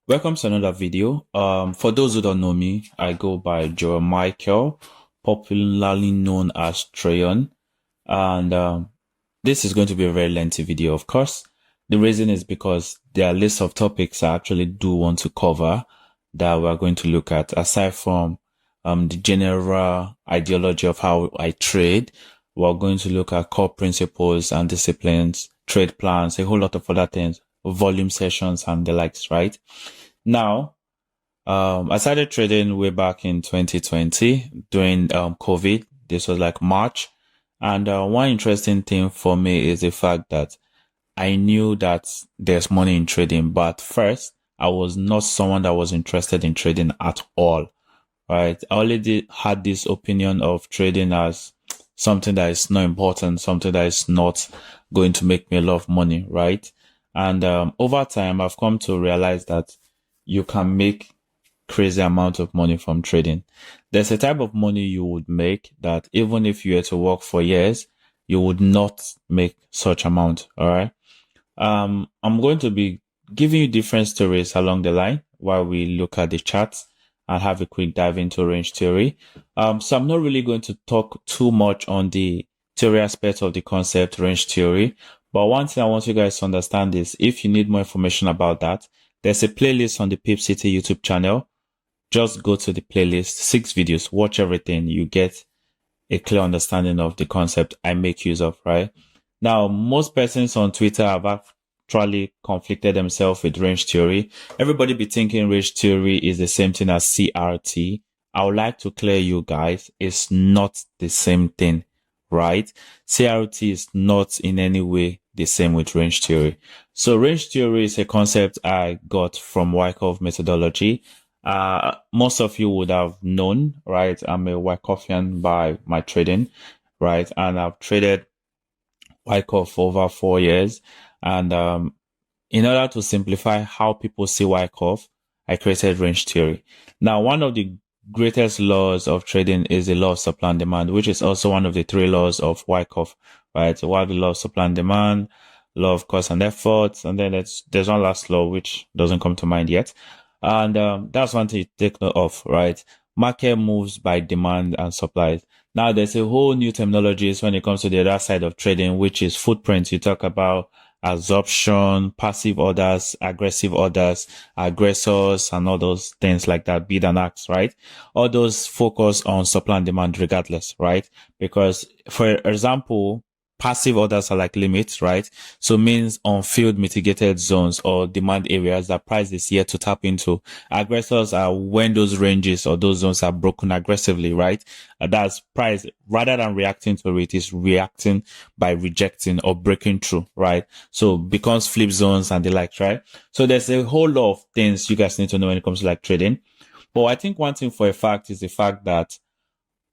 Welcome to another video. For those who don't know me, I go by Joe Michael, popularly known as Trayon, and this is going to be a very lengthy video, of course. The reason is because there are lists of topics I actually do want to cover that we're going to look at, aside from the general ideology of how I trade. We're going to look at core principles and disciplines, trade plans, a whole lot of other things, volume sessions and the likes, right? Now, I started trading way back in 2020 during COVID. This was like March. And one interesting thing for me is the fact that I knew that there's money in trading, but first, I was not someone that was interested in trading at all. Right? I already had this opinion of trading as something that is not important, something that is not going to make me a lot of money, right? And over time, I've come to realize that you can make crazy amount of money from trading. There's a type of money you would make that even if you were to work for years, you would not make such amount. All right. I'm going to be giving you different stories along the line while we look at the charts and have a quick dive into range theory. So I'm not really going to talk too much on the theory aspect of the concept range theory. But one thing I want you guys to understand is if you need more information about that, there's a playlist on the Pip City YouTube channel. Just go to the playlist, 6 videos, watch everything. You get a clear understanding of the concept I make use of, right? Now, most persons on Twitter have actually conflicted themselves with range theory. Everybody be thinking range theory is the same thing as CRT. I would like to clear you guys, it's not the same thing, right? CRT is not in any way the same with range theory. So range theory is a concept I got from Wyckoff methodology. Most of you would have known, right? I'm a Wyckoffian by my trading, right? And I've traded Wyckoff for over 4 years. And in order to simplify how people see Wyckoff, I created range theory. Now, one of the greatest laws of trading is the law of supply and demand, which is also one of the 3 laws of Wyckoff, right? So, what the law of supply and demand, law of cost and effort, and then there's one last law which doesn't come to mind yet. And that's one thing to take note of, right? Market moves by demand and supply. Now there's a whole new terminologies when it comes to the other side of trading, which is footprint. You talk about absorption, passive orders, aggressive orders, aggressors, and all those things like that, bid and ask, right? All those focus on supply and demand regardless, right? Because for example, passive orders are like limits, right? So means on field mitigated zones or demand areas that price is yet to tap into. Aggressors are when those ranges or those zones are broken aggressively, right? That's price rather than reacting to it is reacting by rejecting or breaking through, right? So becomes flip zones and the like, right? So there's a whole lot of things you guys need to know when it comes to like trading. But I think one thing for a fact is the fact that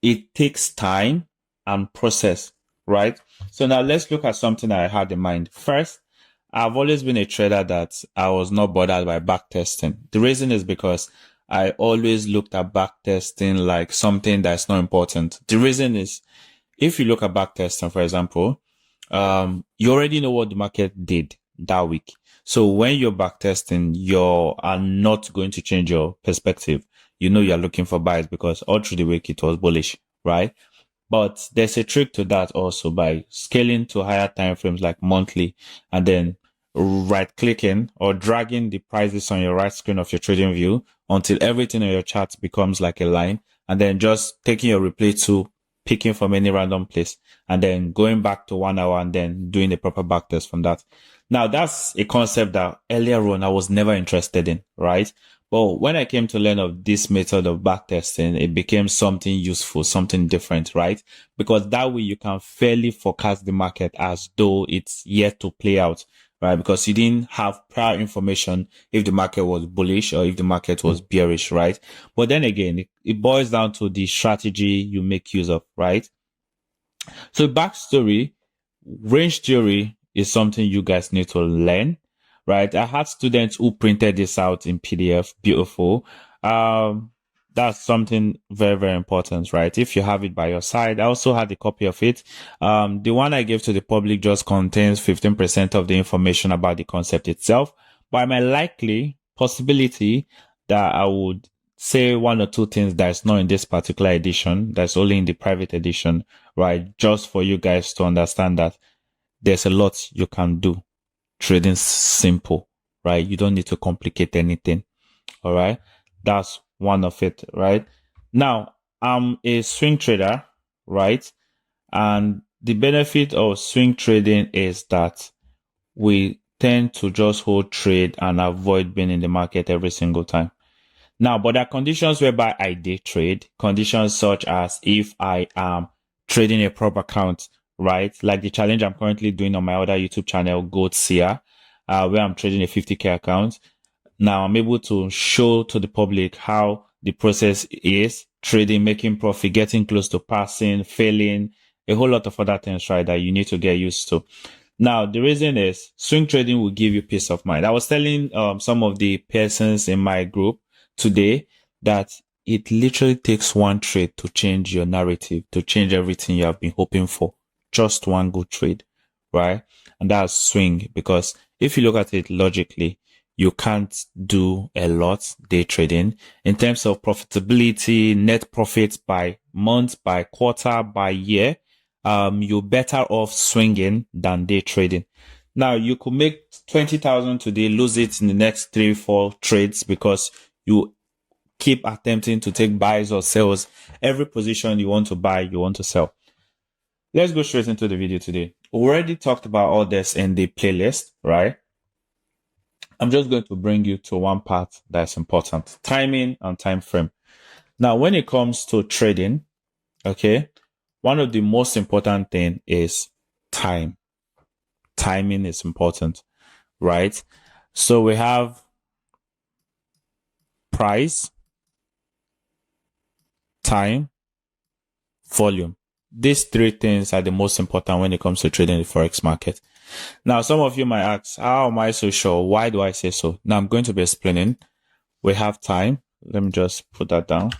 it takes time and process, right? So now let's look at something I had in mind. First, I've always been a trader that I was not bothered by back testing. The reason is because I always looked at back testing like something that's not important. The reason is if you look at back testing, for example, you already know what the market did that week. So when you're back testing, you are not going to change your perspective. You know you're looking for buys because all through the week it was bullish, right? But there's a trick to that also by scaling to higher time frames like monthly and then right clicking or dragging the prices on your right screen of your trading view until everything on your chart becomes like a line and then just taking your replay to picking from any random place and then going back to 1 hour and then doing a proper backtest from that. Now that's a concept that earlier on I was never interested in, right? But when I came to learn of this method of backtesting, it became something useful, something different, right? Because that way you can fairly forecast the market as though it's yet to play out, right? Because you didn't have prior information if the market was bullish or if the market was bearish, right? But then again, it boils down to the strategy you make use of, right? So backstory, range theory is something you guys need to learn, right? I had students who printed this out in PDF, beautiful. That's something very, very important, right? If you have it by your side, I also had a copy of it. The one I gave to the public just contains 15% of the information about the concept itself, but I might likely possibility that I would say one or two things that's not in this particular edition, that's only in the private edition, right? Just for you guys to understand that there's a lot you can do. Trading simple, right? You don't need to complicate anything. All right. That's one of it, right? Now, I'm a swing trader, right? And the benefit of swing trading is that we tend to just hold trade and avoid being in the market every single time. Now, but there are conditions whereby I day trade, conditions such as if I am trading a prop account, right? Like the challenge I'm currently doing on my other YouTube channel, Goat Seer, where I'm trading a 50K account. Now I'm able to show to the public how the process is trading, making profit, getting close to passing, failing, a whole lot of other things, right, that you need to get used to. Now, the reason is swing trading will give you peace of mind. I was telling some of the persons in my group today that it literally takes one trade to change your narrative, to change everything you have been hoping for. Just one good trade, right? And that's swing, because if you look at it logically, you can't do a lot day trading in terms of profitability, net profits by month, by quarter, by year. You're better off swinging than day trading. Now, you could make 20,000 today, lose it in the next 3-4 trades because you keep attempting to take buys or sells. Every position you want to buy, you want to sell. Let's go straight into the video today. We already talked about all this in the playlist, right? I'm just going to bring you to one part that's important: timing and time frame. Now, when it comes to trading, okay, one of the most important thing is time. Timing is important, right? So we have price, time, volume. These three things are the most important when it comes to trading the Forex market. Now, some of you might ask, how am I so sure? Why do I say so? Now, I'm going to be explaining. We have time. Let me just put that down.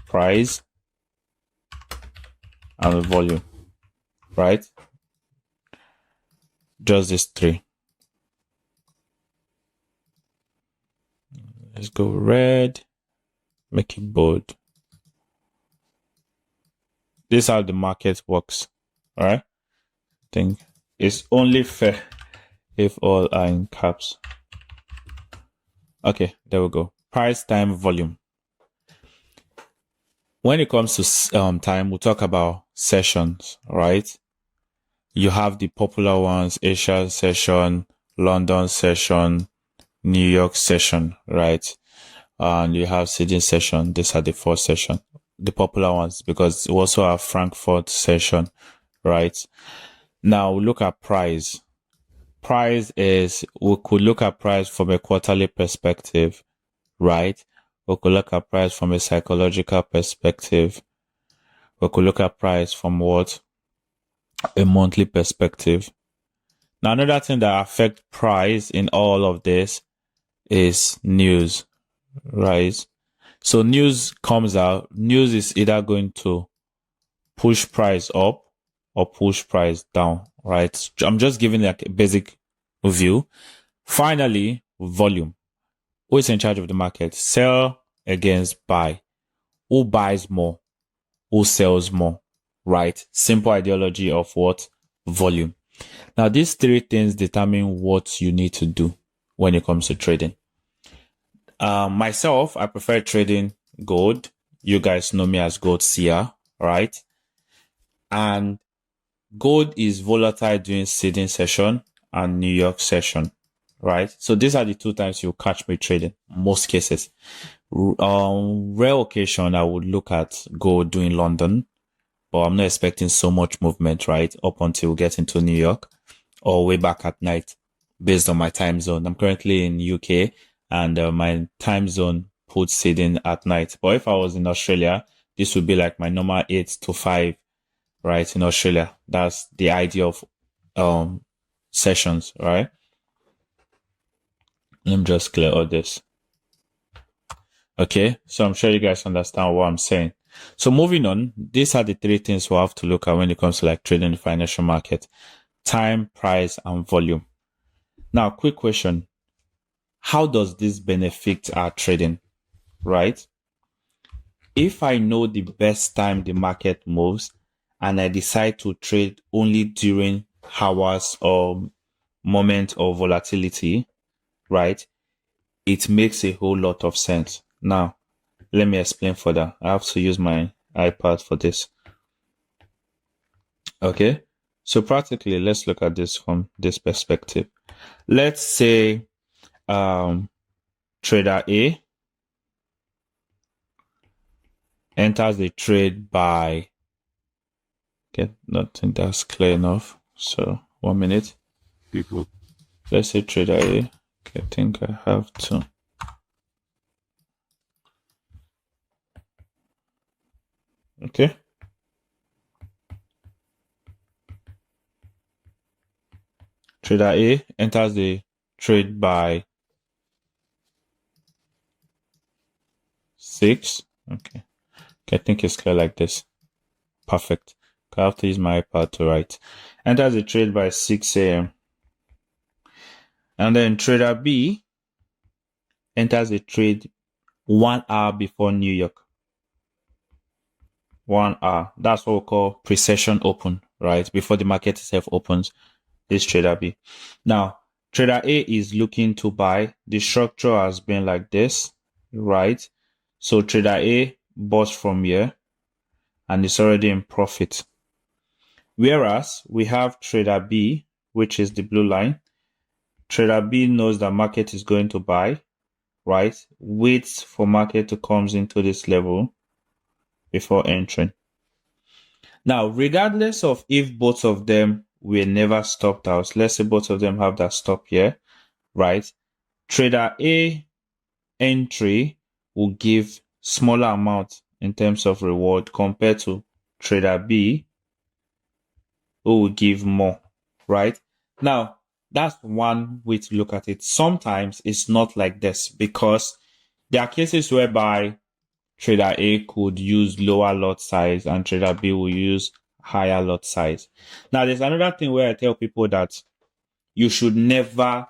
Price and the volume, right? Just these three. Let's go red, make it bold. This is how the market works, all right? I think it's only fair if all are in caps. Okay, there we go. Price, time, volume. When it comes to time, we'll talk about sessions, right? You have the popular ones: Asia session, London session, New York session, right? And you have Sydney session. These are the 4 sessions, the popular ones, because we also have Frankfurt session, right? Now we look at price. Price is, we could look at price from a quarterly perspective, right? We could look at price from a psychological perspective. We could look at price from what? A monthly perspective. Now, another thing that affects price in all of this is news, right? So news comes out. News is either going to push price up or push price down, right? I'm just giving like a basic view. Finally, volume. Who is in charge of the market? Sell against buy. Who buys more? Who sells more? Right? Simple ideology of what? Volume. Now, these 3 things determine what you need to do when it comes to trading. Myself, I prefer trading gold. You guys know me as Goat Seer, right? And gold is volatile during Sydney session and New York session, right? So these are the 2 times you'll catch me trading, most cases. Rare occasion, I would look at gold doing London, but I'm not expecting so much movement, right? Up until we get into New York or way back at night based on my time zone. I'm currently in UK and my time zone puts Sydney at night. But if I was in Australia, this would be like my normal 8 to 5, right? In Australia, that's the idea of sessions, right? Let me just clear all this. Okay, so I'm sure you guys understand what I'm saying. So moving on, these are the 3 things we have to look at when it comes to like trading the financial market: time, price, and volume. Now, quick question: how does this benefit our trading, right? If I know the best time the market moves and I decide to trade only during hours or moment of volatility, right, it makes a whole lot of sense. Now, let me explain further. I have to use my iPad for this. Okay, so practically, let's look at this from this perspective. Let's say trader A enters the trade by, okay, not think that's clear enough. So 1 minute. Let's say trader A. Okay, I think I have to. Okay. Trader A enters the trade by 6. Okay. I think it's clear like this. Perfect. I have to use my iPad to write. Enters the trade by 6 a.m. And then trader B enters the trade 1 hour before New York. 1 hour. That's what we call pre-session open, right? Before the market itself opens, this trader B. Now, trader A is looking to buy. The structure has been like this, right? So trader A bought from here and is already in profit. Whereas we have trader B, which is the blue line. Trader B knows that market is going to buy, right? Waits for market to come into this level before entering. Now, regardless of if both of them were never stopped out, let's say both of them have that stop here, right? Trader A entry will give smaller amount in terms of reward compared to trader B, who will give more, right? Now, that's one way to look at it. Sometimes it's not like this because there are cases whereby trader A could use lower lot size and trader B will use higher lot size. Now, there's another thing where I tell people that you should never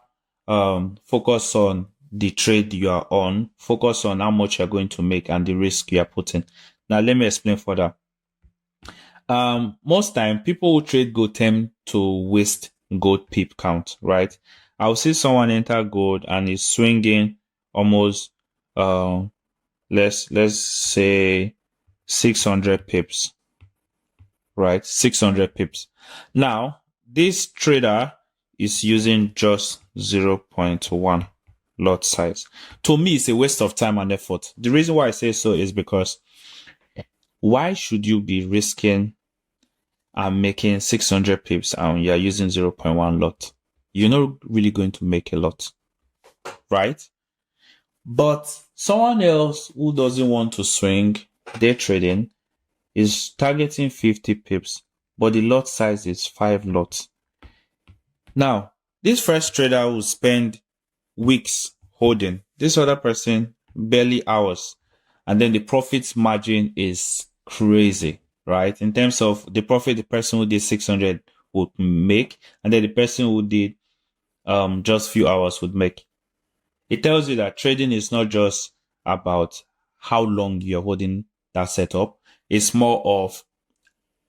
focus on the trade you are on. Focus on how much you're going to make and the risk you are putting. Now, let me explain further. Most time, people who trade gold tend to waste gold pip count, right? I'll see someone enter gold and is swinging almost, let's say 600 pips, right? 600 pips. Now, this trader is using just 0.1 lot size. To me, it's a waste of time and effort. The reason why I say so is because why should you be risking and making 600 pips and you're using 0.1 lot? You're not really going to make a lot, right? But someone else who doesn't want to swing, day trading, is targeting 50 pips, but the lot size is 5 lots. Now, this first trader will spend weeks holding. This other person barely hours. And then the profit margin is crazy, right? In terms of the profit the person who did 600 would make, and then the person who did just few hours would make. It tells you that trading is not just about how long you're holding that setup. It's more of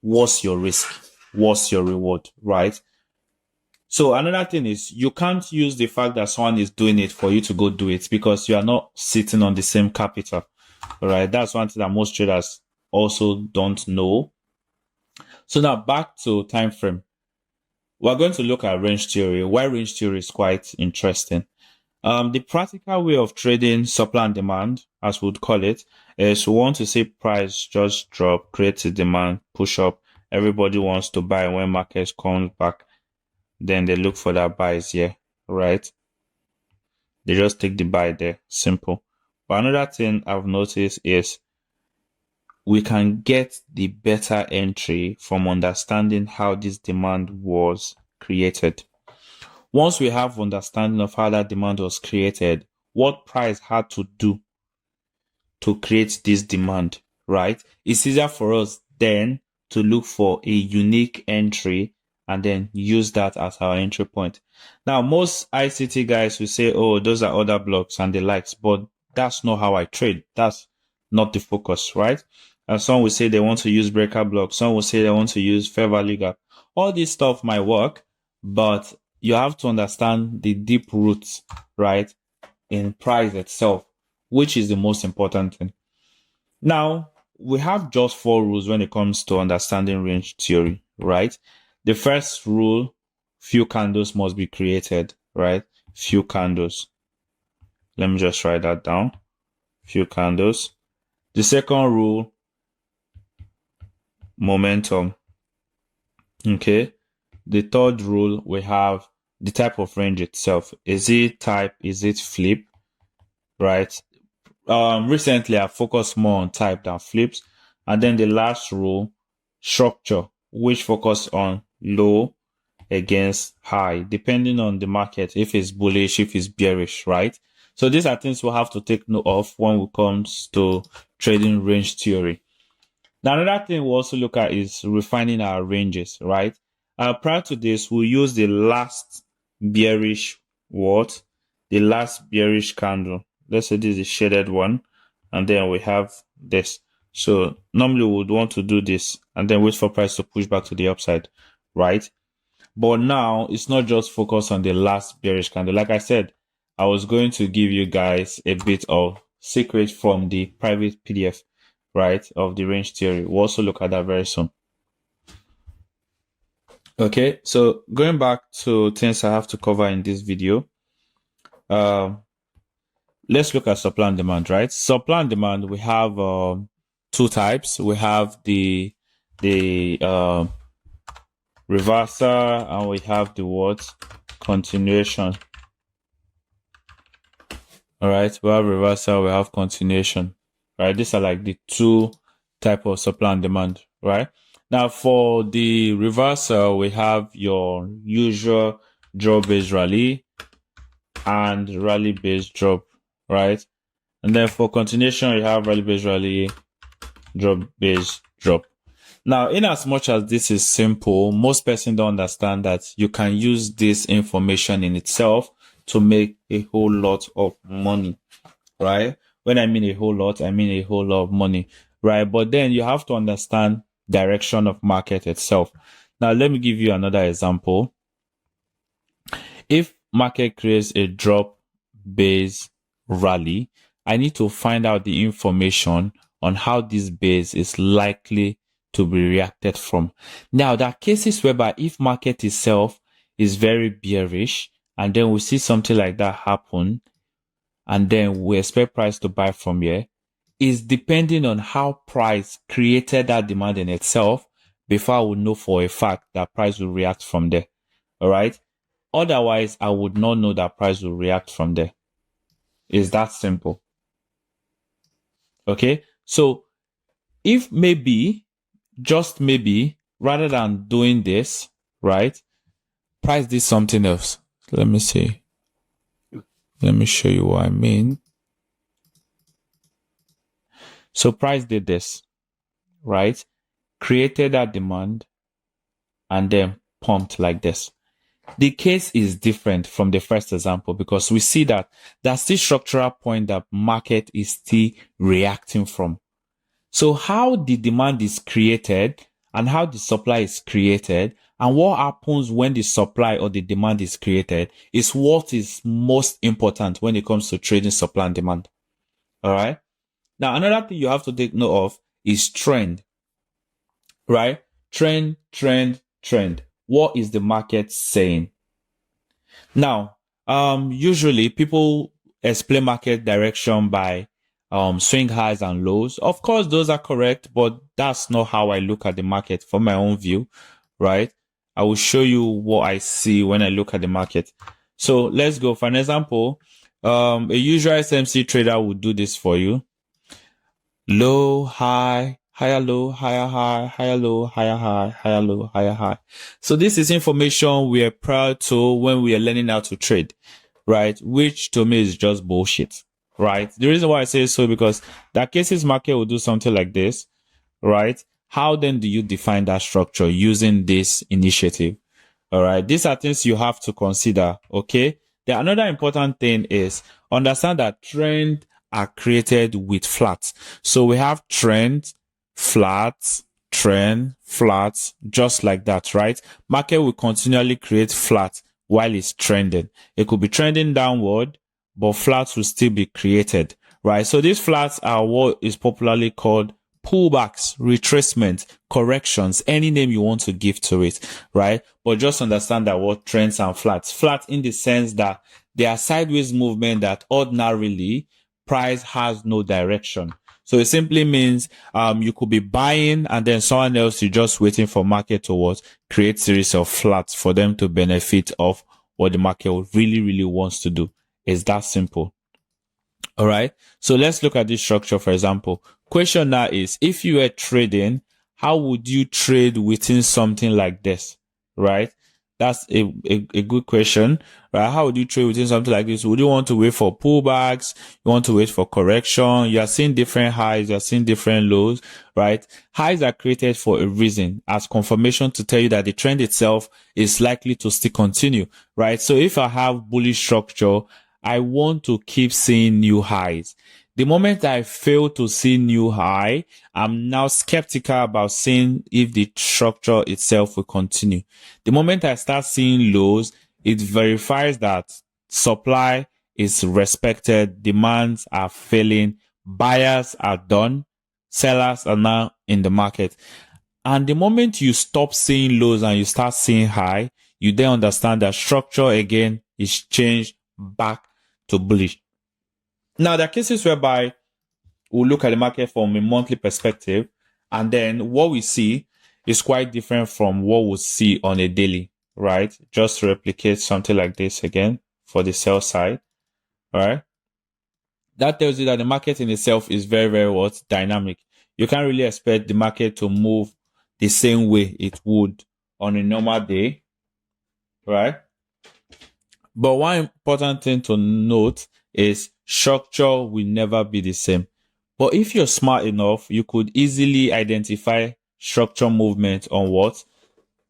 what's your risk, what's your reward, right? So another thing is you can't use the fact that someone is doing it for you to go do it because you are not sitting on the same capital, right? That's one thing that most traders also don't know. So now back to time frame. We're going to look at range theory. Why range theory is quite interesting. The practical way of trading supply and demand, as we would call it, is we want to see price just drop, create a demand, push up. Everybody wants to buy when markets come back. Then they look for that buys here, right? They just take the buy there. Simple. But another thing I've noticed is we can get the better entry from understanding how this demand was created. Once we have understanding of how that demand was created, what price had to do to create this demand, right? It's easier for us then to look for a unique entry and then use that as our entry point. Now, most ICT guys will say, oh, those are other blocks and the likes, but that's not how I trade. That's not the focus, right? And some will say they want to use breaker blocks. Some will say they want to use fair value gap. All this stuff might work, but you have to understand the deep roots, right, in price itself, which is the most important thing. Now, we have just 4 rules when it comes to understanding range theory, right? The first rule, few candles must be created, right? Few candles. Let me just write that down. Few candles. The second rule, momentum. Okay. The third rule, we have the type of range itself. Is it type? Is it flip? Right? Recently I focused more on type than flips. And then the last rule, structure, which focus on low against high, depending on the market, if it's bullish, if it's bearish, right? So these are things we'll have to take note of when it comes to trading range theory. Now, another thing we'll also look at is refining our ranges, right? Prior to this, we'll use the last bearish what? The last bearish candle. Let's say this is a shaded one, and then we have this. So normally we would want to do this and then wait for price to push back to the upside, right? But now it's not just focused on the last bearish candle. Like I said, I was going to give you guys a bit of secret from the private PDF, right, of the range theory. We'll also look at that very soon. Okay, so going back to things I have to cover in this video, let's look at supply and demand, right? Supply and demand, we have 2 types. We have the reversal, and we have the what? Continuation. All right, we have reversal, we have continuation, right? These are like the 2 type of supply and demand, right? Now, for the reversal, we have your usual draw-based rally and rally-based drop, right? And then for continuation, you have rally-based rally, drop-based drop. Now, in as much as this is simple, most persons don't understand that you can use this information in itself to make a whole lot of money, right? When I mean a whole lot, I mean a whole lot of money, right? But then you have to understand direction of market itself. Now, let me give you another example. If market creates a drop-based rally, I need to find out the information on how this base is likely to be reacted from. Now, there are cases whereby if market itself is very bearish, and then we see something like that happen, and then we expect price to buy from here, is depending on how price created that demand in itself before I would know for a fact that price will react from there. All right. Otherwise, I would not know that price will react from there. It's that simple. Okay. So if maybe, just maybe, rather than doing this, right, price did something else. Let me see. Let me show you what I mean. So price did this, right? Created that demand and then pumped like this. The case is different from the first example because we see that that's the structural point that market is still reacting from. So how the demand is created and how the supply is created and what happens when the supply or the demand is created is what is most important when it comes to trading supply and demand. All right. Now, another thing you have to take note of is trend, right? Trend. What is the market saying? Now, usually people explain market direction by swing highs and lows. Of course, those are correct, but that's not how I look at the market from my own view, right? I will show you what I see when I look at the market. So let's go. For an example, a usual SMC trader would do this for you. Low, high, higher low, higher high, higher low, higher high, higher low, higher high. So this is information we are proud to when we are learning how to trade, right? Which to me is just bullshit, right? The reason why I say so because that cases market will do something like this, right? How then do you define that structure using this initiative? All right. These are things you have to consider. Okay. The another important thing is understand that trends are created with flats. So we have trend, flats, trend, flats, just like that, right? Market will continually create flats while it's trending. It could be trending downward, but flats will still be created, right? So these flats are what is popularly called pullbacks, retracements, corrections, any name you want to give to it, right? But just understand that what trends and flats. Flat in the sense that they are sideways movement that ordinarily price has no direction. So it simply means you could be buying and then someone else is just waiting for market to what create series of flats for them to benefit of what the market really wants to do. It's that simple. All right. So let's look at this structure, for example. Question now is, if you were trading, how would you trade within something like this? Right? That's a good question, right? How would you trade within something like this? Would you want to wait for pullbacks? You want to wait for correction? You are seeing different highs, you are seeing different lows, right? Highs are created for a reason, as confirmation to tell you that the trend itself is likely to still continue, right? So if I have bullish structure, I want to keep seeing new highs. The moment I fail to see new high, I'm now skeptical about seeing if the structure itself will continue. The moment I start seeing lows, it verifies that supply is respected, demands are failing, buyers are done, sellers are now in the market. And the moment you stop seeing lows and you start seeing high, you then understand that structure again is changed back to bullish. Now, there are cases whereby we'll look at the market from a monthly perspective, and then what we see is quite different from what we'll see on a daily, right? Just to replicate something like this again for the sell side, all right? That tells you that the market in itself is very what? Dynamic. You can't really expect the market to move the same way it would on a normal day, right? But one important thing to note is structure will never be the same. But if you're smart enough, you could easily identify structure movement on what?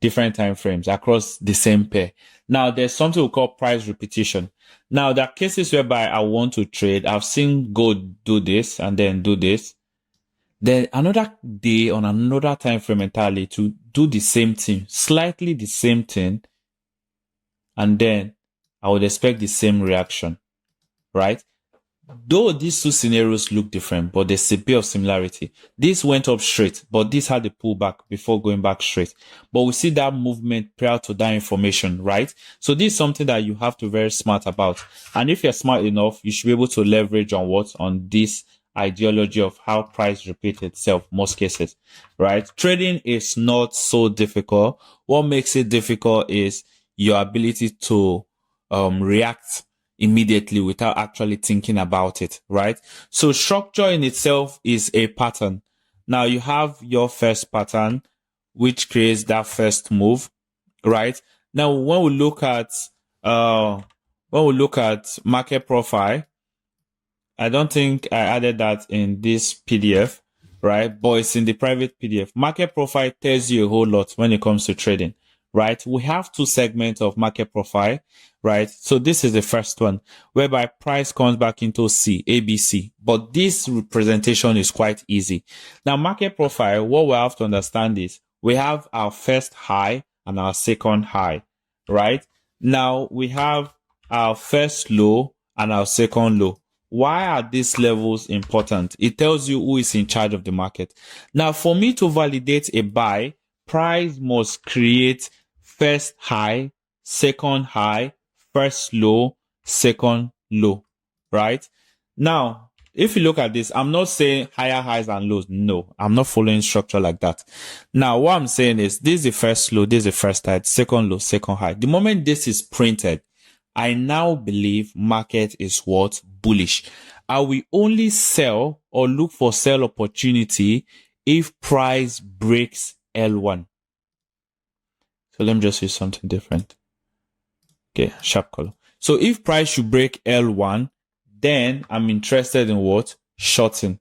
Different time frames across the same pair. Now, there's something we call price repetition. Now, there are cases whereby I want to trade. I've seen gold do this and then do this. Then another day on another time frame entirely to do the same thing, slightly the same thing, and then I would expect the same reaction, right? Though these two scenarios look different, but there's a bit of similarity. This went up straight, but this had a pullback before going back straight. But we see that movement prior to that information, right? So this is something that you have to be very smart about. And if you're smart enough, you should be able to leverage on what? On this ideology of how price repeats itself, most cases, right? Trading is not so difficult. What makes it difficult is your ability to react immediately without actually thinking about it, right? So structure in itself is a pattern. Now you have your first pattern, which creates that first move, right? Now when we look at market profile, I don't think I added that in this PDF, right? But it's in the private PDF. Market profile tells you a whole lot when it comes to trading, right? We have two segments of market profile, right? So this is the first one, whereby price comes back into C, ABC. But this representation is quite easy. Now, market profile, what we have to understand is we have our first high and our second high, right? Now, we have our first low and our second low. Why are these levels important? It tells you who is in charge of the market. Now, for me to validate a buy, price must create first high, second high, first low, second low, right? Now, if you look at this, I'm not saying higher highs and lows. No, I'm not following structure like that. Now, what I'm saying is this is the first low, this is the first high, second low, second high. The moment this is printed, I now believe market is what? Bullish. I will only sell or look for sell opportunity if price breaks L1. So let me just use something different. Okay, sharp color. So if price should break L1, then I'm interested in what? Shorting.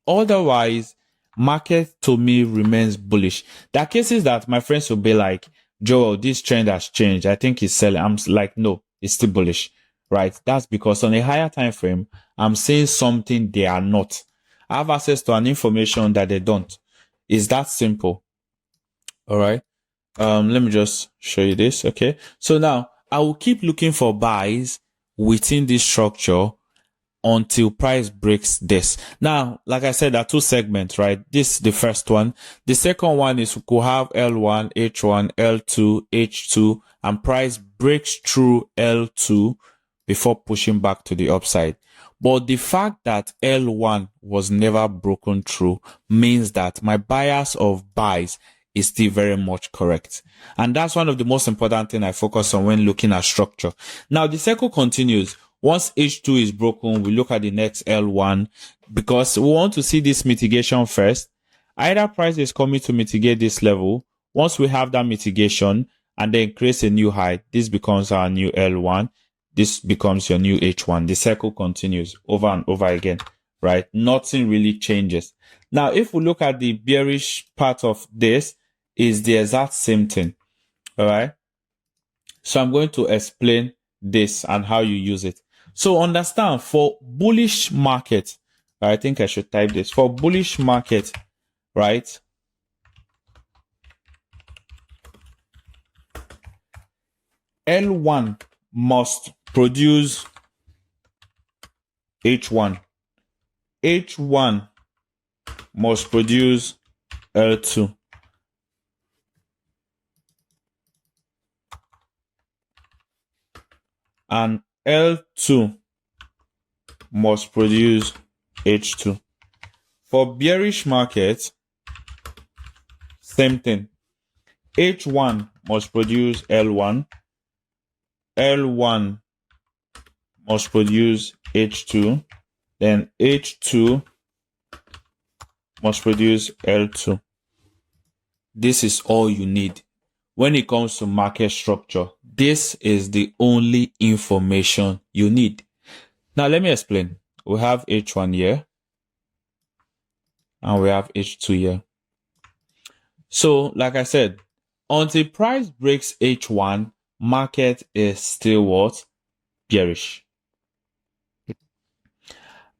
Otherwise, market to me remains bullish. There are cases that my friends will be like, Joel, this trend has changed. I think it's selling. I'm like, no, it's still bullish, right? That's because on a higher time frame, I'm saying something they are not. I have access to an information that they don't. It's that simple. All right. Let me just show you this. Okay. So now I will keep looking for buys within this structure until price breaks this. Now, like I said, there are two segments, right? This is the first one. The second one is we could have L1, H1, L2, H2, and price breaks through L2 before pushing back to the upside. But the fact that L1 was never broken through means that my bias of buys is still very much correct. And that's one of the most important things I focus on when looking at structure. Now, the cycle continues. Once H2 is broken, we look at the next L1 because we want to see this mitigation first. Either price is coming to mitigate this level. Once we have that mitigation and then creates a new high, this becomes our new L1. This becomes your new H1. The cycle continues over and over again, right? Nothing really changes. Now, if we look at the bearish part of this, is the exact same thing, all right? So I'm going to explain this and how you use it. So understand, for bullish market, I think I should type this. For bullish market, right? L1 must produce H1. H1 must produce L2. And L2 must produce H2. For bearish market, same thing. H1 must produce L1. L1 must produce H2. Then H2 must produce L2. This is all you need. When it comes to market structure, this is the only information you need. Now, let me explain. We have H1 here and we have H2 here. So, like I said, until price breaks H1, market is still what? Bearish.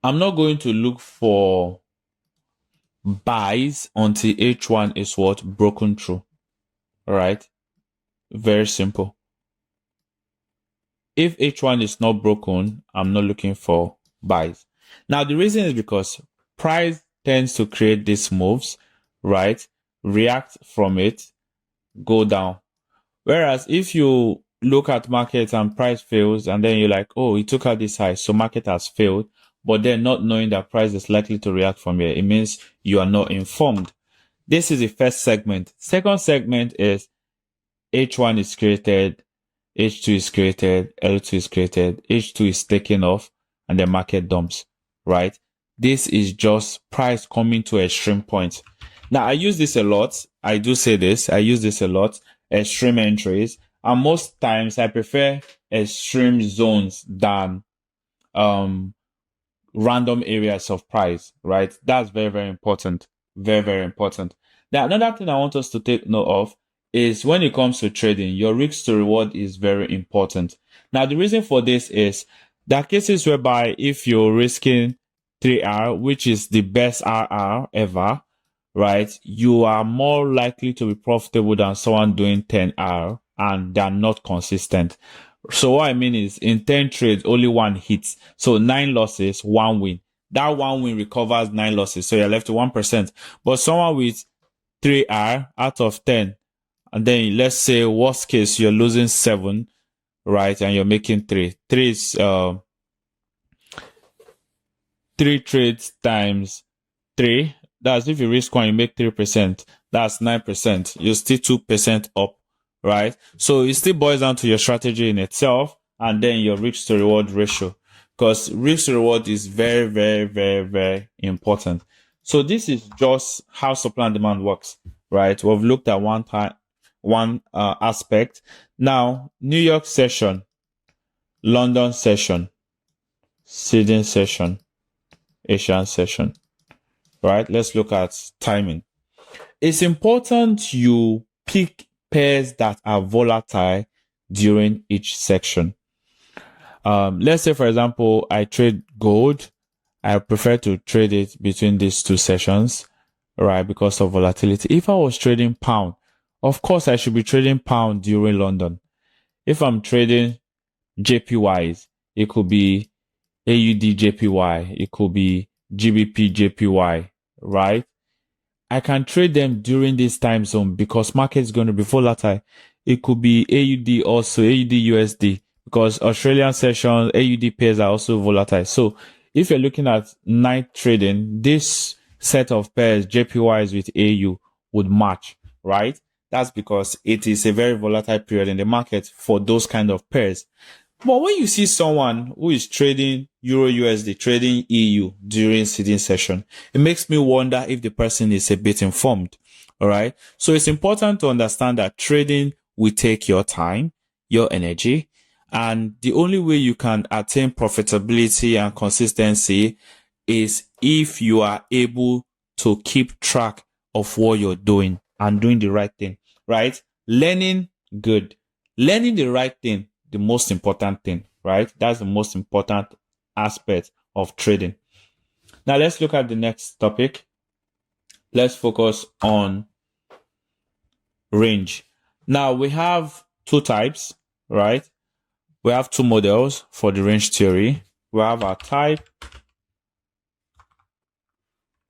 I'm not going to look for buys until H1 is what? Broken through. All right. Very simple. If H1 is not broken, I'm not looking for buys. Now, the reason is because price tends to create these moves, right? React from it, go down. Whereas if you look at market and price fails and then you're like, oh, it took out this high, so market has failed, but then not knowing that price is likely to react from here, it means you are not informed. This is the first segment. Second segment is H1 is created, H2 is created, L2 is created, H2 is taken off, and the market dumps, right? This is just price coming to extreme points. Now, I use this a lot. I do say this. I use this a lot. Extreme entries. And most times I prefer extreme zones than random areas of price, right? That's very, very important. Very, very important. Now, another thing I want us to take note of is when it comes to trading, your risk to reward is very important. Now, the reason for this is there are cases whereby if you're risking 3R, which is the best RR ever, right, you are more likely to be profitable than someone doing 10R and they're not consistent. So what I mean is in 10 trades, only one hits. So 9 losses, 1 win. That 1 win recovers 9 losses. So you're left to 1%. But someone with 3R out of 10, and then let's say worst case, you're losing 7, right? And you're making 3. 3 is 3 trades times 3. That's if you risk 1, you make 3%. That's 9%. You're still 2% up, right? So it still boils down to your strategy in itself and then your risk to reward ratio. Because risk to reward is very, very, very, very important. So this is just how supply and demand works, right? We've looked at one aspect. Now, New York session, London session, Sydney session, Asian session, right? Let's look at timing. It's important you pick pairs that are volatile during each section. Let's say, for example, I trade gold. I prefer to trade it between these two sessions, right? Because of volatility. If I was trading pound, of course, I should be trading pound during London. If I'm trading JPYs, it could be AUD JPY, it could be GBP JPY, right? I can trade them during this time zone because market is going to be volatile. It could be AUD also, AUD USD, because Australian session, AUD pairs are also volatile. So if you're looking at night trading, this set of pairs, JPYs with AU, would match, right? That's because it is a very volatile period in the market for those kind of pairs. But when you see someone who is trading Euro USD, trading EU during sitting session, it makes me wonder if the person is a bit informed. All right. So it's important to understand that trading will take your time, your energy, and the only way you can attain profitability and consistency is if you are able to keep track of what you're doing and doing the right thing, right? Learning, good. Learning the right thing, the most important thing, right? That's the most important aspect of trading. Now let's look at the next topic. Let's focus on range. Now we have two types, right? We have two models for the range theory. We have our type.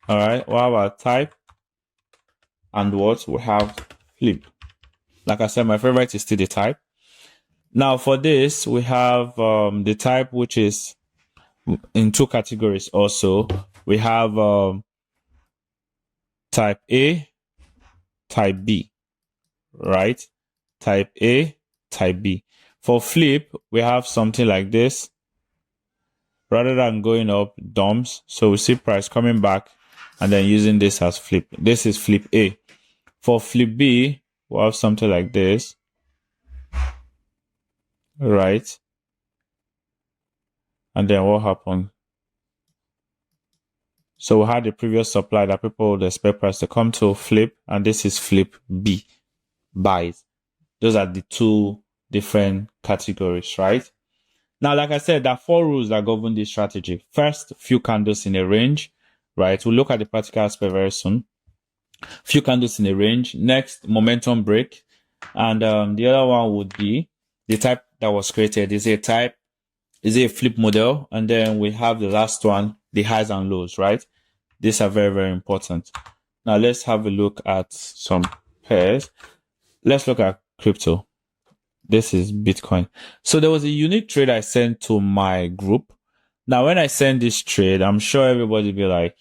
All right, we have our type and what? We have flip. Like I said, my favorite is still the type. Now for this, we have the type, which is in two categories also. We have type A, type B, right? Type A, type B. For flip, we have something like this. Rather than going up, dumps. So we see price coming back and then using this as flip. This is flip A. For flip B, we have something like this, right? And then what happened? So we had the previous supply that people would expect price to come to flip, and this is flip B, buys. Those are the two different categories, right? Now, like I said, there are four rules that govern this strategy. First, few candles in a range, right? We'll look at the practical aspect very soon. Few candles in a range. Next, momentum break. And the other one would be the type that was created. Is a flip model. And then we have the last one, the highs and lows, right? These are very, very important. Now, let's have a look at some pairs. Let's look at crypto. This is Bitcoin. So there was a unique trade I sent to my group. Now, when I send this trade, I'm sure everybody will be like,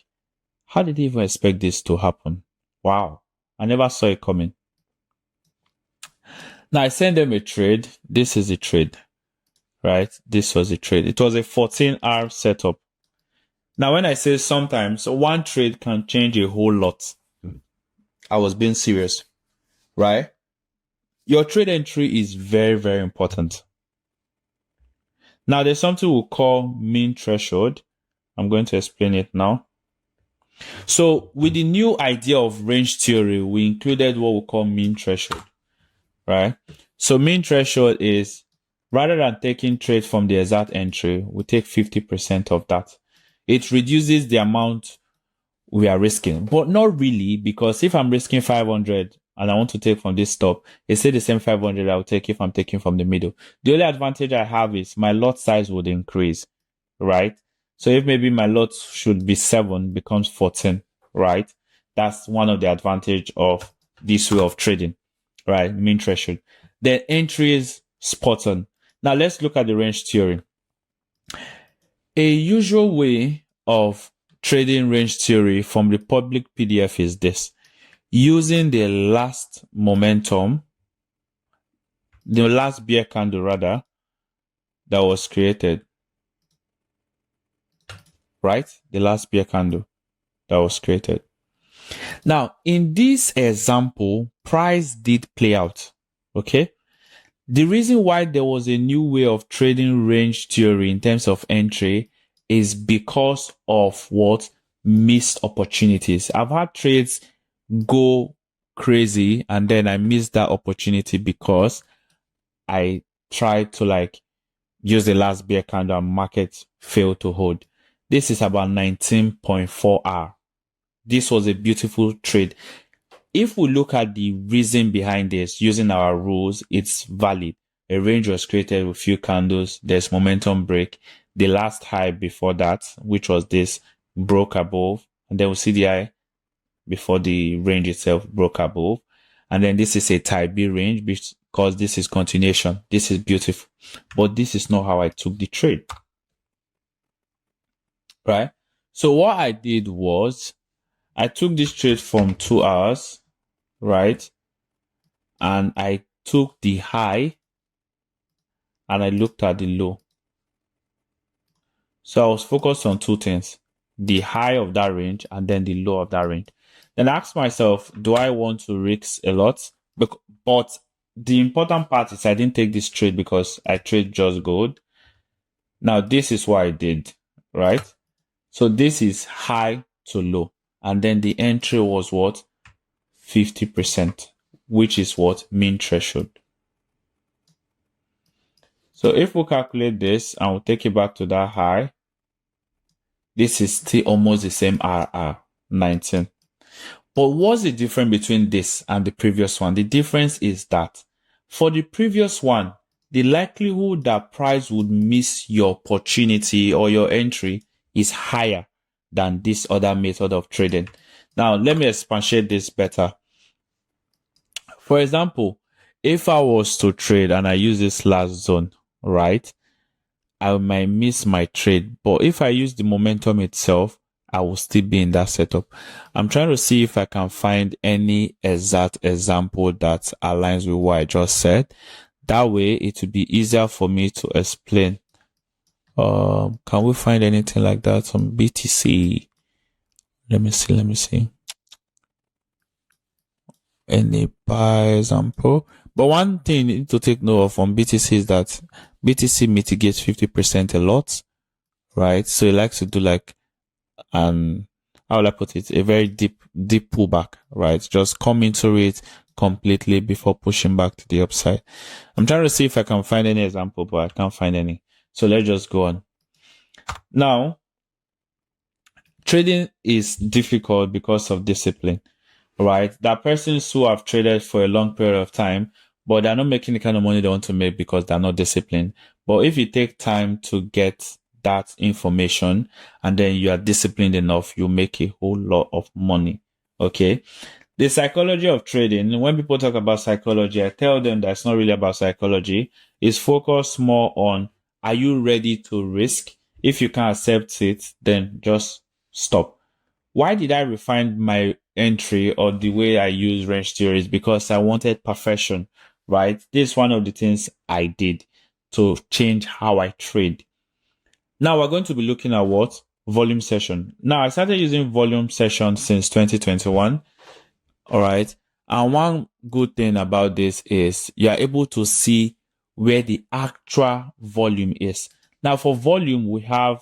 how did you even expect this to happen? Wow. I never saw it coming. Now, I sent them a trade. This is a trade, right? This was a trade. It was a 14-hour setup. Now, when I say sometimes, one trade can change a whole lot. I was being serious, right? Your trade entry is very, very important. Now, there's something we'll call mean threshold. I'm going to explain it now. So, with the new idea of range theory, we included what we call mean threshold, right? So, mean threshold is rather than taking trade from the exact entry, we take 50% of that. It reduces the amount we are risking, but not really, because if I'm risking 500 and I want to take from this stop, it's still the same 500 I will take if I'm taking from the middle. The only advantage I have is my lot size would increase, right? So if maybe my lot should be 7, becomes 14, right? That's one of the advantage of this way of trading, right? Mean threshold. Then entry is spot on. Now let's look at the range theory. A usual way of trading range theory from the public PDF is this. Using the last momentum, the last bear candle rather, that was created, right? The last bear candle that was created. Now, in this example, price did play out, okay? The reason why there was a new way of trading range theory in terms of entry is because of what? Missed opportunities. I've had trades go crazy, and then I missed that opportunity because I tried to like use the last bear candle and market failed to hold. This is about 19.4 hour. This was a beautiful trade. If we look at the reason behind this using our rules, it's valid. A range was created with few candles. There's momentum break. The last high before that, which was this, broke above, and then we see the high before the range itself broke above. And then this is a type B range because this is continuation. This is beautiful, but this is not how I took the trade, right? So what I did was I took this trade from 2 hours, right? And I took the high and I looked at the low. So I was focused on two things, the high of that range and then the low of that range. Then I asked myself, do I want to risk a lot? But the important part is I didn't take this trade because I trade just gold. Now this is what I did, right? So this is high to low. And then the entry was what? 50%, which is what? Mean threshold. So if we calculate this and we'll take it back to that high, this is still almost the same RR, 19. But what's the difference between this and the previous one? The difference is that for the previous one, the likelihood that price would miss your opportunity or your entry is higher than this other method of trading. Now, let me expatiate this better. For example, if I was to trade and I use this last zone, right, I might miss my trade. But if I use the momentum itself, I will still be in that setup. I'm trying to see if I can find any exact example that aligns with what I just said. That way, it will be easier for me to explain. Can we find anything like that on BTC? Let me see. Any buy example? But one thing you need to take note of on BTC is that BTC mitigates 50% a lot, right? So it likes to do like how will I put it? A very deep pullback, right? Just come into it completely before pushing back to the upside. I'm trying to see if I can find any example, but I can't find any. So let's just go on. Now, trading is difficult because of discipline, right? There are persons who have traded for a long period of time, but they're not making the kind of money they want to make because they're not disciplined. But if you take time to get that information and then you are disciplined enough, you make a whole lot of money. Okay. The psychology of trading, when people talk about psychology, I tell them that it's not really about psychology. It's focused more on, are you ready to risk? If you can't accept it, then just stop. Why did I refine my entry or the way I use range theories? Because I wanted perfection, right? This is one of the things I did to change how I trade. Now we're going to be looking at what? Volume session. Now I started using volume session since 2021. All right. And one good thing about this is you are able to see where the actual volume is. Now for volume, we have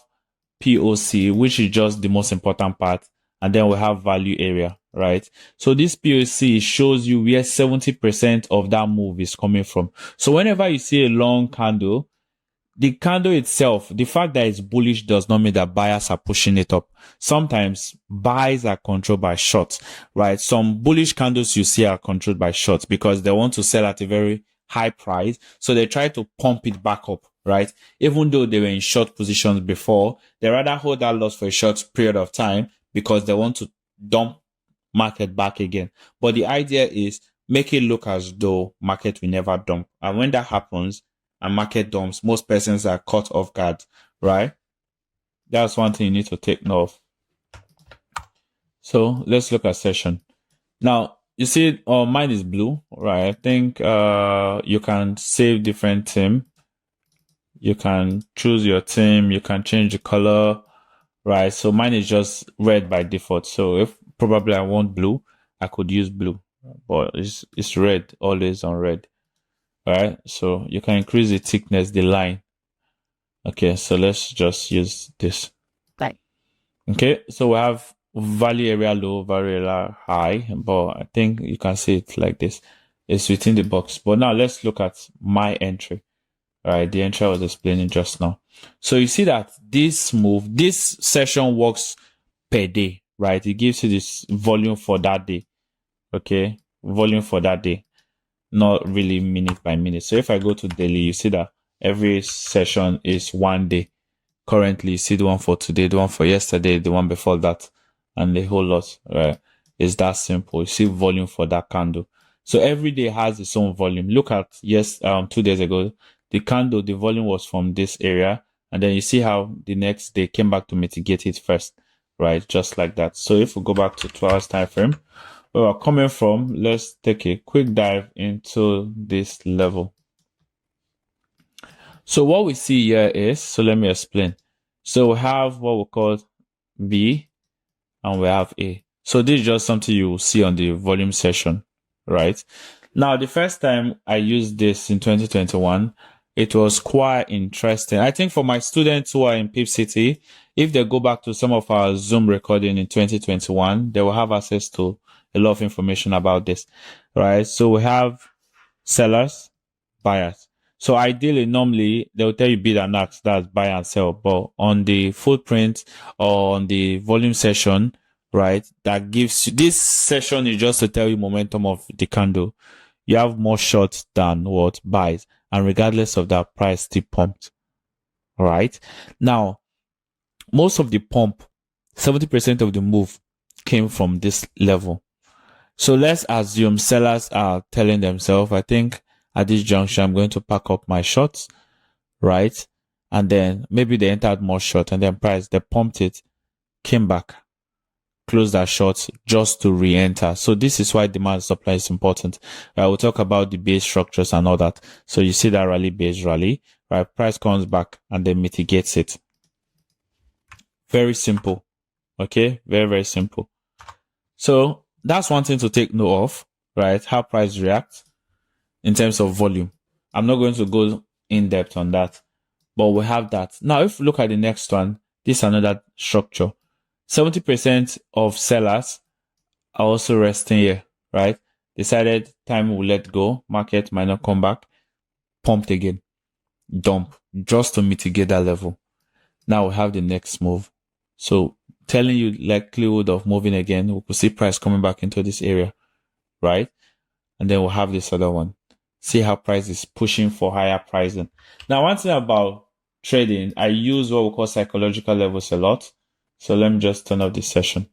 POC, which is just the most important part. And then we have value area, right? So this POC shows you where 70% of that move is coming from. So whenever you see a long candle, the candle itself, the fact that it's bullish does not mean that buyers are pushing it up. Sometimes buys are controlled by shorts, right? Some bullish candles you see are controlled by shorts because they want to sell at a very high price. So they try to pump it back up, right? Even though they were in short positions before, they rather hold that loss for a short period of time because they want to dump market back again. But the idea is make it look as though market will never dump. And when that happens, and market dumps, most persons are caught off guard, right? That's one thing you need to take note of. So let's look at session. Now, you see, mine is blue, right? I think you can save different theme. You can choose your theme. You can change the color, right? So mine is just red by default. So if probably I want blue, I could use blue, but it's red, always on red. All right, so you can increase the thickness, the line. Okay, so let's just use this. Right. Okay, so we have value area low, value area high, but I think you can see it like this. It's within the box. But now let's look at my entry. All right, the entry I was explaining just now. So you see that this session works per day, right? It gives you this volume for that day. Okay, volume for that day, not really minute by minute. So if I go to daily, you see that every session is 1 day. Currently, you see the one for today, the one for yesterday, the one before that, and the whole lot. Right? It's that simple. You see volume for that candle. So every day has its own volume. Look at 2 days ago, the candle, the volume was from this area, and then you see how the next day came back to mitigate it first, right? Just like that. So if we go back to 12 hours time frame, where we're coming from, let's take a quick dive into this level. So what we see here is, so let me explain. So we have what we call B and we have A. So this is just something you will see on the volume session, right? Now, the first time I used this in 2021, it was quite interesting. I think for my students who are in Pip City, if they go back to some of our Zoom recording in 2021, they will have access to a lot of information about this, right? So we have sellers, buyers. So ideally, normally they'll tell you bid and ask, that's buy and sell. But on the footprint or on the volume session, right, that gives you, this session is just to tell you momentum of the candle. You have more shorts than what buys, and regardless of that, price still pumped. Right now, most of the pump, 70% of the move came from this level. So let's assume sellers are telling themselves, I think at this juncture, I'm going to pack up my shorts, right? And then maybe they entered more short and then price, they pumped it, came back, closed that short just to re-enter. So this is why demand and supply is important. We'll talk about the base structures and all that. So you see that rally, base rally, right? Price comes back and then mitigates it. Very simple. Okay. Very, very simple. So that's one thing to take note of, right? How price reacts in terms of volume. I'm not going to go in depth on that, but we have that. Now, if we look at the next one, this is another structure. 70% of sellers are also resting here, right? Decided time will let go, market might not come back, pumped again, dump, just to mitigate that level. Now we have the next move. So telling you likelihood of moving again, we could see price coming back into this area, right? And then we'll have this other one. See how price is pushing for higher pricing. Now, one thing about trading, I use what we call psychological levels a lot. So let me just turn off this session.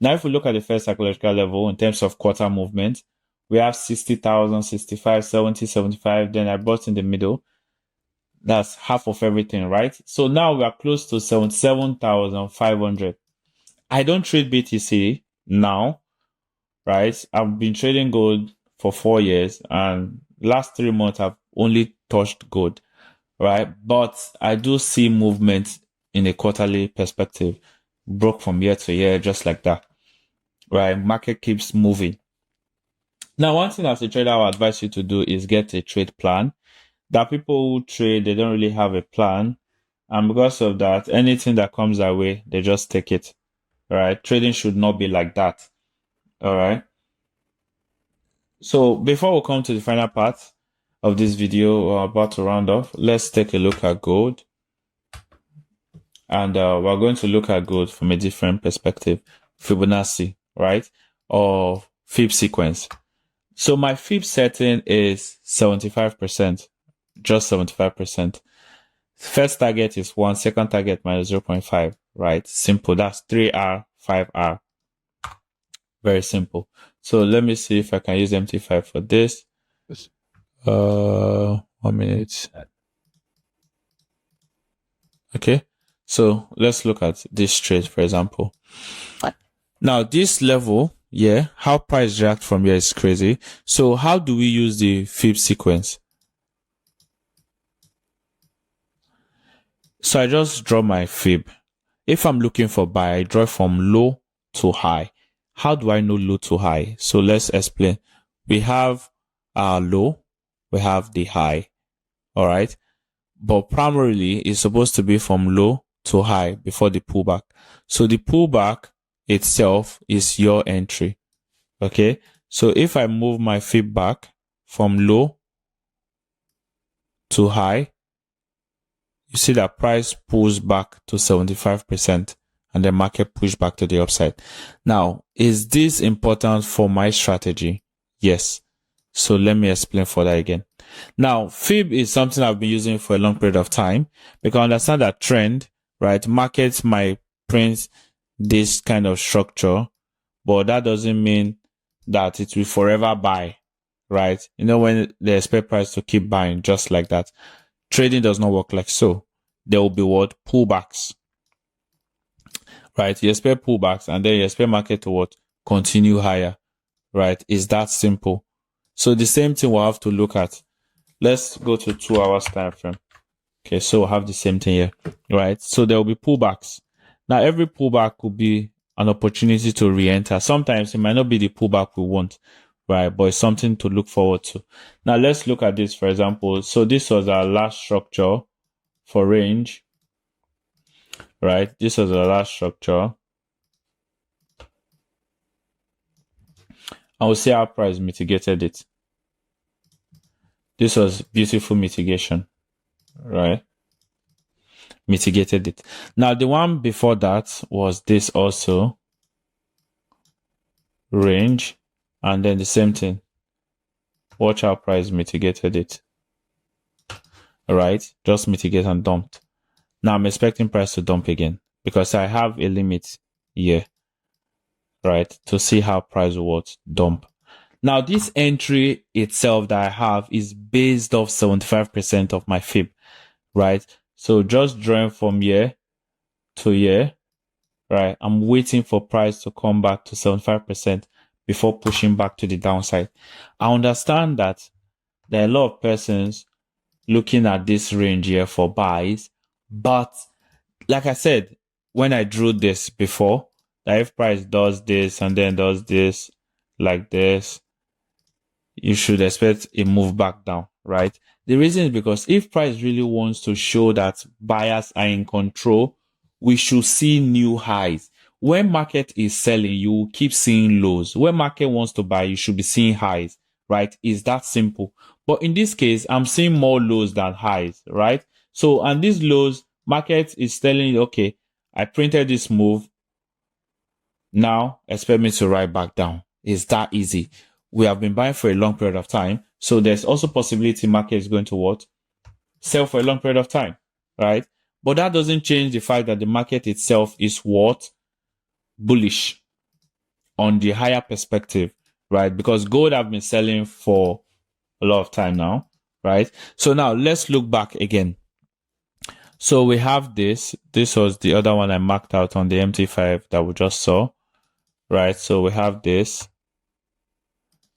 Now, if we look at the first psychological level in terms of quarter movement, we have 60,000, 65, 70, 75. Then I brought in the middle. That's half of everything, right? So now we are close to 77,500. I don't trade BTC now, right? I've been trading gold for 4 years, and last 3 months I've only touched gold, right? But I do see movement in a quarterly perspective, broke from year to year, just like that, right? Market keeps moving. Now, one thing as a trader I would advise you to do is get a trade plan. There are people who trade, they don't really have a plan, and because of that, anything that comes their way, they just take it, right? Trading should not be like that, all right? So before we come to the final part of this video, we're about to round off, let's take a look at gold. And we're going to look at gold from a different perspective, Fibonacci, right? Or Fib sequence. So my Fib setting is 75%, just 75%. First target is 1, second target minus 0.5, right? Simple. That's 3R, 5R. Very simple. So let me see if I can use MT5 for this. 1 minute. Okay. So let's look at this trade, for example. Now this level, yeah, how price react from here is crazy. So how do we use the Fib sequence? So I just draw my Fib. If I'm looking for buy, I draw from low to high. How do I know low to high? So let's explain. We have our low, we have the high, all right? But primarily, it's supposed to be from low to high before the pullback. So the pullback itself is your entry. Okay, so if I move my fib back from low to high, you see that price pulls back to 75% and the market push back to the upside. Now, is this important for my strategy? Yes. So let me explain further again. Now, fib is something I've been using for a long period of time because I understand that trend, right? Markets might print this kind of structure, but that doesn't mean that it will forever buy, right? You know, when they expect price to keep buying just like that. Trading does not work like so. There will be what? Pullbacks. Right? You expect pullbacks and then you expect market to what? Continue higher. Right? It's that simple. So the same thing we'll have to look at. Let's go to 2 hours time frame. Okay, so we'll have the same thing here. Right? So there will be pullbacks. Now every pullback could be an opportunity to re-enter. Sometimes it might not be the pullback we want. Right, but it's something to look forward to. Now let's look at this, for example. So this was our last structure for range, right? This was our last structure. And we'll see how price mitigated it. This was beautiful mitigation, right? Mitigated it. Now the one before that was this also, range, and then the same thing. Watch how price mitigated it. All right, just mitigate and dumped. Now I'm expecting price to dump again because I have a limit here, right, to see how price will dump. Now this entry itself that I have is based off 75% of my fib, right? So just drawing from here to here, right? I'm waiting for price to come back to 75% before pushing back to the downside. I understand that there are a lot of persons looking at this range here for buys, but like I said, when I drew this before, that if price does this and then does this like this, you should expect a move back down, right? The reason is because if price really wants to show that buyers are in control, we should see new highs. When market is selling, you will keep seeing lows. When market wants to buy, you should be seeing highs, right? It's that simple. But in this case, I'm seeing more lows than highs, right? So, and these lows, market is telling you, okay, I printed this move. Now expect me to write back down. It's that easy. We have been buying for a long period of time. So there's also possibility market is going to what? Sell for a long period of time, right? But that doesn't change the fact that the market itself is what? Bullish on the higher perspective, right? Because gold have been selling for a lot of time now, right? So now let's look back again. So we have this. This was the other one I marked out on the MT5 that we just saw, right? So we have this.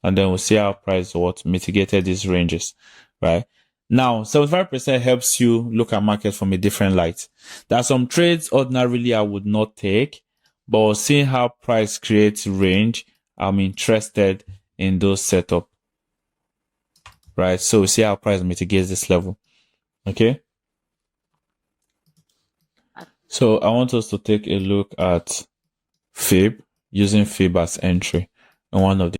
And then we'll see how price what mitigated these ranges, right? Now, 75% helps you look at market from a different light. There are some trades ordinarily I would not take, but seeing how price creates range, I'm interested in those setup, right? So we see how price mitigates this level, okay? So I want us to take a look at fib, using fib as entry in one of the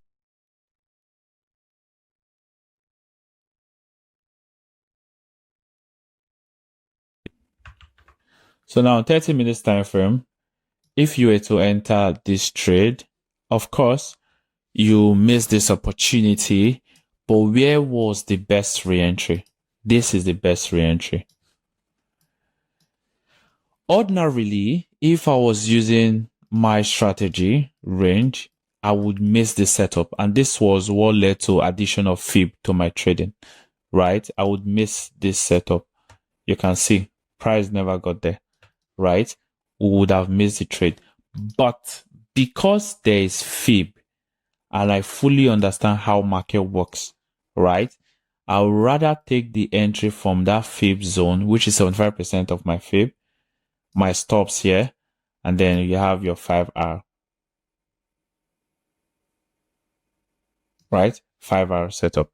So now 30 minutes time frame, if you were to enter this trade, of course, you missed this opportunity, but where was the best re-entry? This is the best re-entry. Ordinarily, if I was using my strategy range, I would miss this setup. And this was what led to addition of fib to my trading, right? I would miss this setup. You can see price never got there, right? We would have missed the trade. But because there is fib and I fully understand how market works, right? I would rather take the entry from that fib zone, which is 75% of my fib, my stops here, and then you have your 5R, right? 5R setup.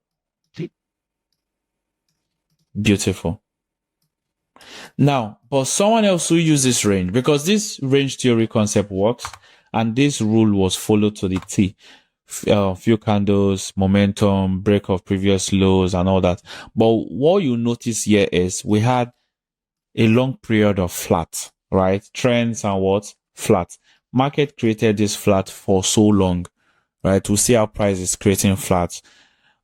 Beautiful. Now, but someone else who uses range, because this range theory concept works, And this rule was followed to the T. Few candles, momentum, break of previous lows and all that. But what you notice here is we had a long period of flat, right? Trends and what? Flat. Market created this flat for so long, right? We'll see how price is creating flat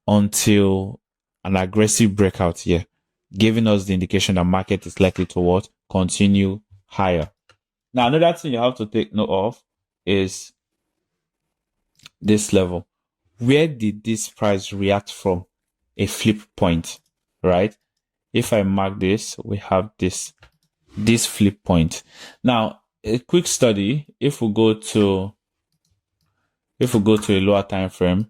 until an aggressive breakout here, giving us the indication that market is likely to what? Continue higher. Now, another thing you have to take note of is this level. Where did this price react from? A flip point, right? If I mark this, we have this flip point. Now, a quick study, if we go to a lower time frame,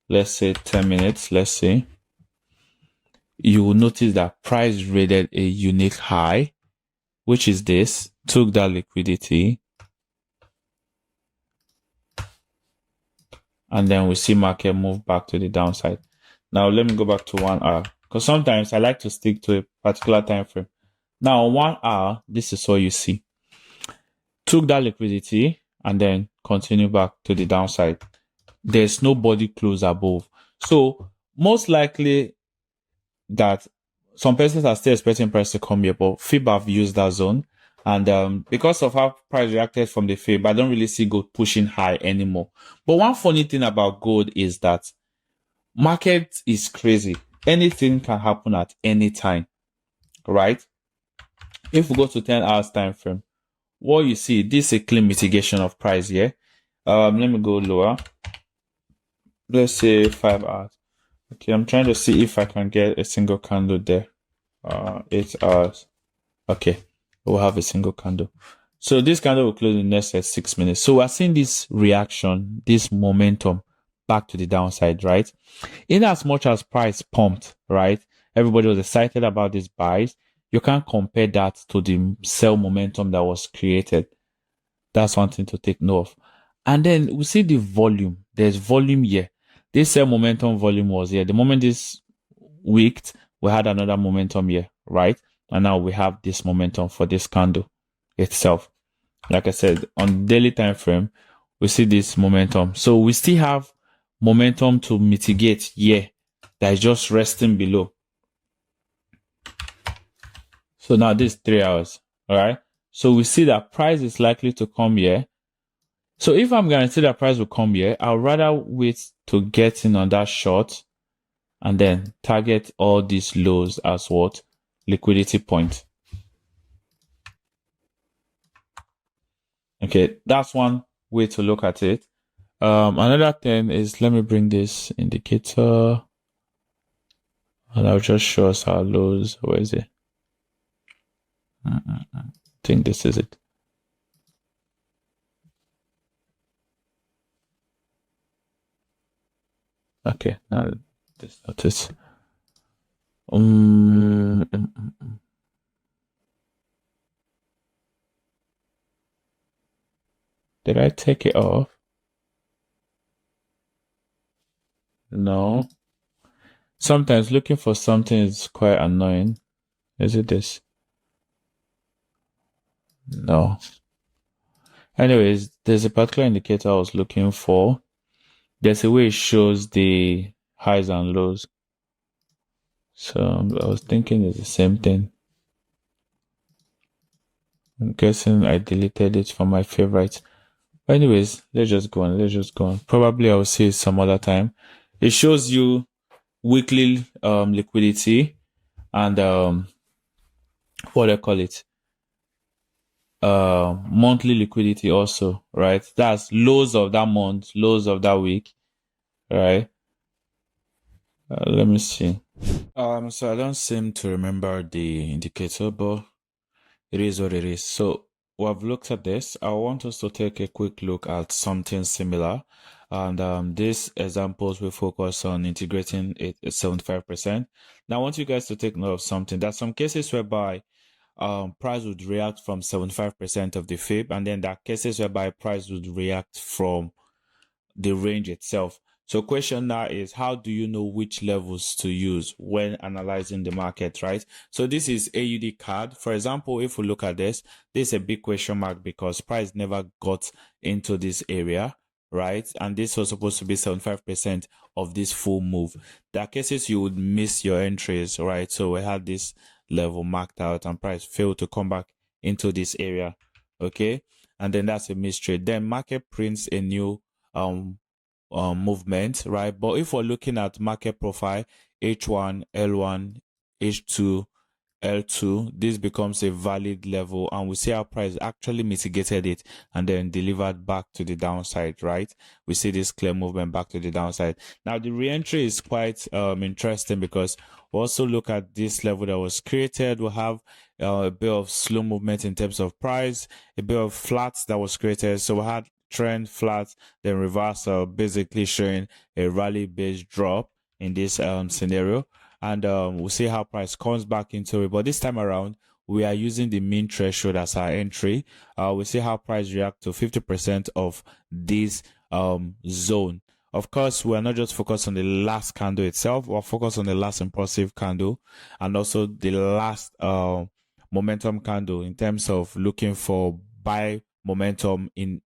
let's say 10 minutes, let's say, you will notice that price rated a unique high, which is this, took that liquidity, and then we see market move back to the downside. Now let me go back to 1 hour, because sometimes I like to stick to a particular time frame. Now 1 hour, this is what you see. Took that liquidity and then continue back to the downside. There's no body close above. So most likely that some persons are still expecting price to come here, but Fib have used that zone. And because of how price reacted from the Fib, I don't really see gold pushing high anymore. But one funny thing about gold is that market is crazy. Anything can happen at any time, right? If we go to 10 hours time frame, what you see, this is a clean mitigation of price here. Let me go lower. Let's say 5 hours. Okay, I'm trying to see if I can get a single candle there. 8 hours. Okay, we'll have a single candle. So this candle will close in the next 6 minutes. So we're seeing this reaction, this momentum back to the downside, right? In as much as price pumped, right? Everybody was excited about these buys. You can't compare that to the sell momentum that was created. That's one thing to take note of. And then we see the volume. There's volume here. This sell momentum volume was here. The moment this wicked, we had another momentum here, right? And now we have this momentum for this candle itself. Like I said, on daily time frame, we see this momentum. So we still have momentum to mitigate here that is just resting below. So now this is 3 hours, all right? So we see that price is likely to come here. So if I'm guaranteed that price will come here, I'll rather wait to get in on that short and then target all these lows as what? Liquidity point. Okay, that's one way to look at it. Another thing is, let me bring this indicator and I'll just show us our lows. Where is it? I think this is it. Okay, now this notice. Did I take it off? No. Sometimes looking for something is quite annoying. Is it this? No. Anyways, there's a particular indicator I was looking for. There's a way it shows the highs and lows. So I was thinking it's the same thing. I'm guessing I deleted it from my favorites. But anyways, let's just go on. Probably I'll see it some other time. It shows you weekly liquidity and what do I call it? Monthly liquidity also, right? That's lows of that month, lows of that week, right? Let me see. So I don't seem to remember the indicator, but it is what it is. So we've looked at this. I want us to take a quick look at something similar. And these examples will focus on integrating it at 75%. Now I want you guys to take note of something. There's some cases whereby price would react from 75% of the Fib, and then there are cases whereby price would react from the range itself. So question now is, how do you know which levels to use when analyzing the market, right? So this is AUD card. For example, if we look at this is a big question mark because price never got into this area, right? And this was supposed to be 75% of this full move. There are cases you would miss your entries, right? So we had this level marked out and price failed to come back into this area, okay? And then that's a mystery. Then market prints a new movement, right? But if we're looking at market profile, H1, L1, H2, L2, this becomes a valid level, and we see how price actually mitigated it and then delivered back to the downside, right? We see this clear movement back to the downside. Now the re-entry is quite interesting because we also look at this level that was created. We'll have a bit of slow movement in terms of price, a bit of flats that was created. So we had trend flat, then reversal, basically showing a rally based drop in this scenario. And we'll see how price comes back into it. But this time around, we are using the mean threshold as our entry. We'll see how price react to 50% of this zone. Of course, we're not just focused on the last candle itself, we're focused on the last impulsive candle and also the last momentum candle in terms of looking for buy momentum in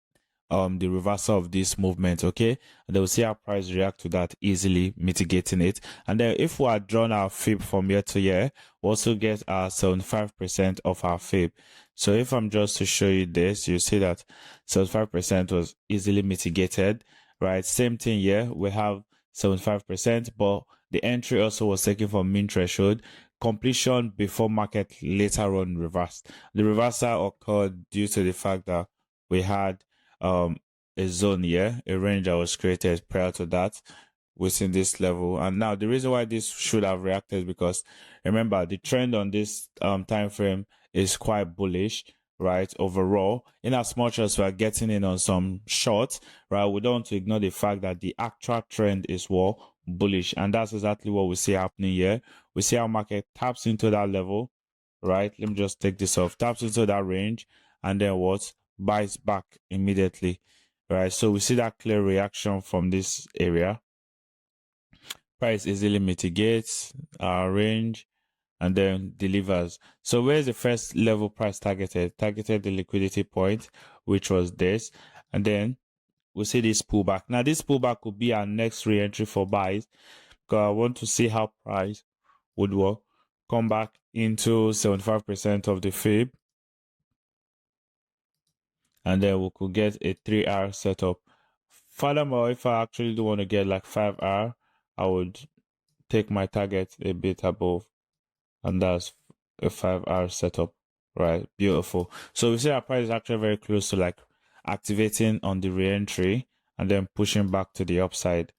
the reversal of this movement, okay? And they'll see how price react to that, easily mitigating it. And then if we are drawn our fib from year to year, we also get our 75% of our fib. So if I'm just to show you this, you see that 75% was easily mitigated, right? Same thing here, we have 75%, but the entry also was taken from mean threshold. Completion before market later on reversed. The reversal occurred due to the fact that we had a zone here, a range that was created prior to that within this level. And now the reason why this should have reacted, because remember the trend on this time frame is quite bullish, right? Overall, in as much as we are getting in on some shorts, right, we don't want to ignore the fact that the actual trend is what, bullish. And that's exactly what we see happening here. We see our market taps into that level, right? Let me just take this off, taps into that range, and then what, buys back immediately, right? So we see that clear reaction from this area. Price easily mitigates our range and then delivers. So where's the first level price targeted? Targeted the liquidity point, which was this, and then we see this pullback. Now this pullback could be our next re-entry for buys, because I want to see how price would work, come back into 75% of the fib, and then we could get a 3-hour setup. Furthermore, if I actually do want to get like 5-hour, I would take my target a bit above, and that's a 5-hour setup, right? Beautiful. So we see our price is actually very close to like activating on the re-entry and then pushing back to the upside.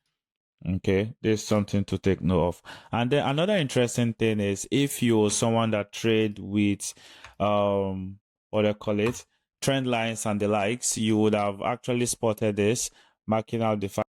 Okay, there's something to take note of. And then another interesting thing is, if you're someone that trade with what do I call it, trend lines and the likes, you would have actually spotted this, marking out the fact